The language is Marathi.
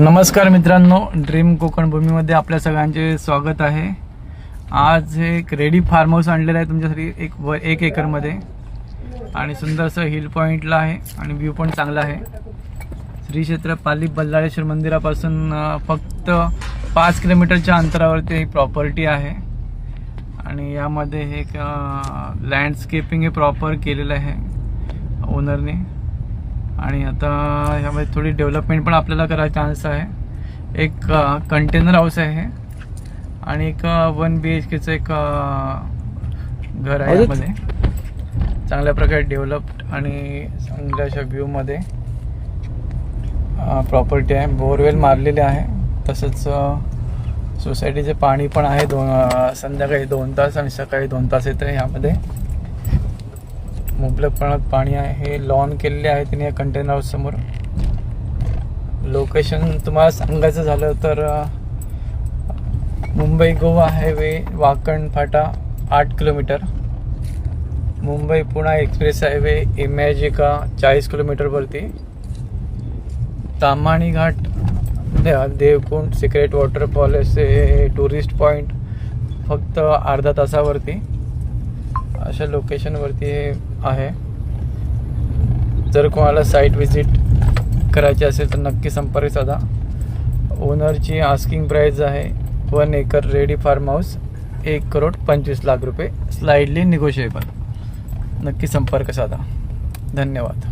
नमस्कार मित्रांनो, ड्रीम कोकण भूमीमध्ये आपल्या सगळ्यांचे स्वागत आहे। आज एक रेडी फार्म हाऊस आणलेला आहे तुमच्यासाठी एक एकरमध्ये आणि सुंदरसं हिल पॉईंटला आहे आणि व्ह्यू पण चांगला आहे। श्री क्षेत्र पाली बल्लाळेश्वर मंदिरापासून फक्त 5 किलोमीटरच्या अंतरावरती ही प्रॉपर्टी आहे आणि यामध्ये एक लँडस्केपिंग हे प्रॉपर केलेलं आहे ओनरने आणि आता ह्यामध्ये थोडी डेव्हलपमेंट पण आपल्याला करायचा चान्स आहे। एक कंटेनर हाऊस आहे आणि एक 1 BHKचं एक घर आहे। यामध्ये चांगल्या प्रकारे डेव्हलप्ड आणि चांगल्या अशा व्ह्यूमध्ये प्रॉपर्टी आहे। बोरवेल मारलेले आहे, तसंच सोसायटीचे पाणी पण आहे। संध्याकाळी 2 तास आणि सकाळी 2 तास येतं। ह्यामध्ये मुबलक प्रमाणात पाणी आहे। हे लॉन केलेले आहे तिने या कंटेनर हाऊस समोर। लोकेशन तुम्हाला सांगायचं झालं तर मुंबई गोवा हायवे वाकण फाटा 8 kilometre, Mumbai Pune express highway Imagica 40 किलोमीटरवरती, ताम्हाणी घाट देवकुंड सिक्रेट वॉटरफॉल असे टुरिस्ट पॉईंट फक्त अर्धा तासावरती अशा लोकेशनवरती हे आहे। जर कोणाला साईट व्हिजिट करायची असेल तर नक्की संपर्क साधा। ओनरची आस्किंग प्राइस आहे 1 एकर रेडी फार्म हाऊस 1,25,00,000 रुपये, स्लाइडली निगोशिएबल। नक्की संपर्क साधा। धन्यवाद।